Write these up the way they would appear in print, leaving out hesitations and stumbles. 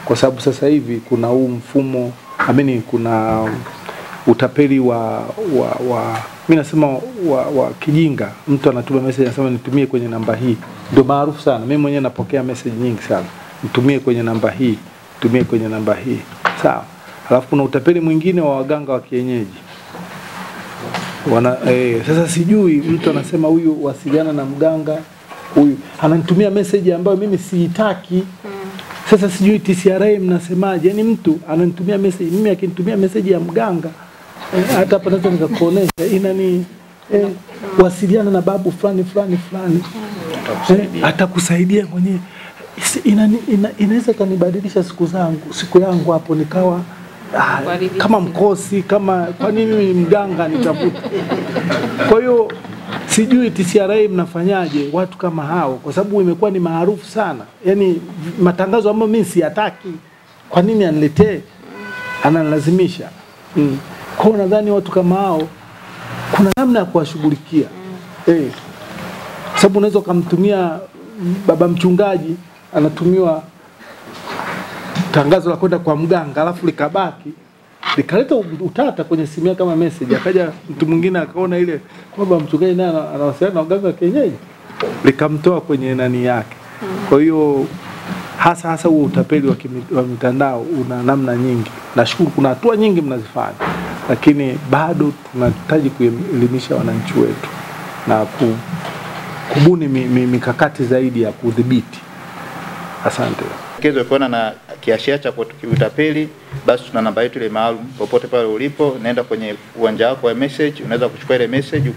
kwa sababu sasa hivi kuna huu mfumo kuna utapeli mimi nasema wa kijinga. Mtu anatuma message anasema nitumie kwenye namba hii, ndio maarufu sana. Mimi mwenyewe napokea message nyingi sana, nitumie kwenye namba hii, tumie kwenye namba hii, sawa. Alafu kuna utapeli mwingine wa waganga wa kienyeji. Sasa sijui, mtu anasema huyu wasiliana na mganga, huyu ananitumia message ambayo mimi siitaki. Sasa sijui TCRA mnasemaje? Yaani mtu ananitumia message, mimi akinitumia message ya mganga, hata hapa naweza nikakuonesha inani wasiliana na babu fulani, atakusaidia mwenyewe. Inaweza kanibadilisha siku yangu hapo, nikawa kama mkosi, kama kwa nini mimi mganga nitafuta. Kwa hiyo sijui TCRA mnafanyaje watu kama hao, kwa sababu imekuwa ni maarufu sana. Yaani matangazo ambayo mimi siyataki, kwa nini aniletee? Ananilazimisha. Kwa hiyo nadhani watu kama hao kuna namna ya kuwashughulikia. Sababu unaweza kumtumia baba mchungaji, anatumiwa tangazo la kwenda kwa mganga, alafu likabaki likaleta utata kwenye simu yake kama message. Akaja mtu mwingine akaona ile kwamba mchungaji naye anawasiliana na mganga kienyeji, likamtoa kwenye nani yake. Kwa hiyo hasa huo utapeli wa mitandao una namna nyingi. Nashukuru kuna hatua nyingi mnazifanya, lakini bado tunahitaji kuelimisha wananchi wetu na kubuni mikakati zaidi ya kudhibiti. Asante. Kezo ukiona na kiashiria cha utapeli, basi tuna namba yetu ile maalum. Popote pale ulipo, nenda kwenye uwanja wako wa message, unaweza kuchukua ile message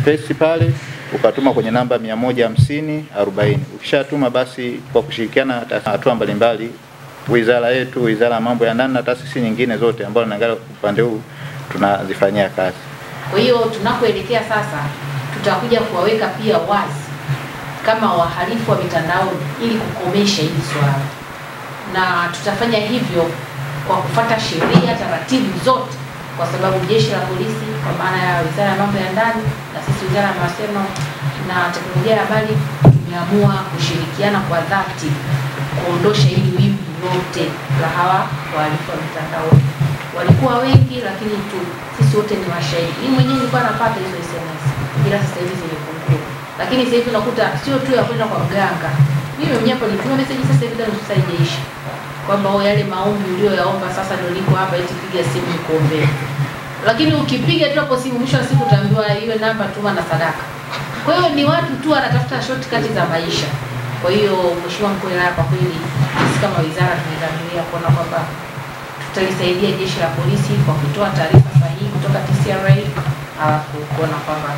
paste pale, ukatuma kwenye namba 15040. Ukishatuma basi kwa kushirikiana hatua mbalimbali, wizara yetu, wizara ya mambo ya ndani na taasisi nyingine zote ambazo naangalia upande huu, tunazifanyia kazi. Kwa hiyo tunakoelekea sasa, tutakuja kuwaweka pia wazi kama wahalifu wa mitandaoni ili kukomesha hili swala. Na tutafanya hivyo kwa kufuata sheria, taratibu zote, kwa sababu jeshi la polisi kwa maana ya wizara ya mambo ya ndani na sisi wizara ya mawasiliano na teknolojia ya habari tumeamua kushirikiana kwa dhati kuondosha hili wimbi lote la hawa wahalifu wa mitandaoni. Walikuwa wengi, lakini sisi wote ni mashahidi. Mimi mwenyewe nilikuwa napata hizo SMS, bila sasa hivi zimepungua. Lakini sasa hivi unakuta sio tu ya kwenda kwa mganga. Mimi mwenyewe hapo nilituma message sasa hivi ndio haijaisha, kwamba yale maombi uliyoyaomba sasa ndio niko hapa, eti piga simu nikuombee. Lakini ukipiga tu hapo simu, mwisho wa siku utaambiwa iwe namba tuma na sadaka. Kwa hiyo ni watu tu wanatafuta shortcut za maisha. Kwa hiyo Mheshimiwa Mkuu wa Wilaya, kwa kweli sisi kama wizara tumedhamiria kuona kwamba tutalisaidia jeshi la polisi kwa kutoa taarifa sahihi kutoka TCRA, alafu kuona kwamba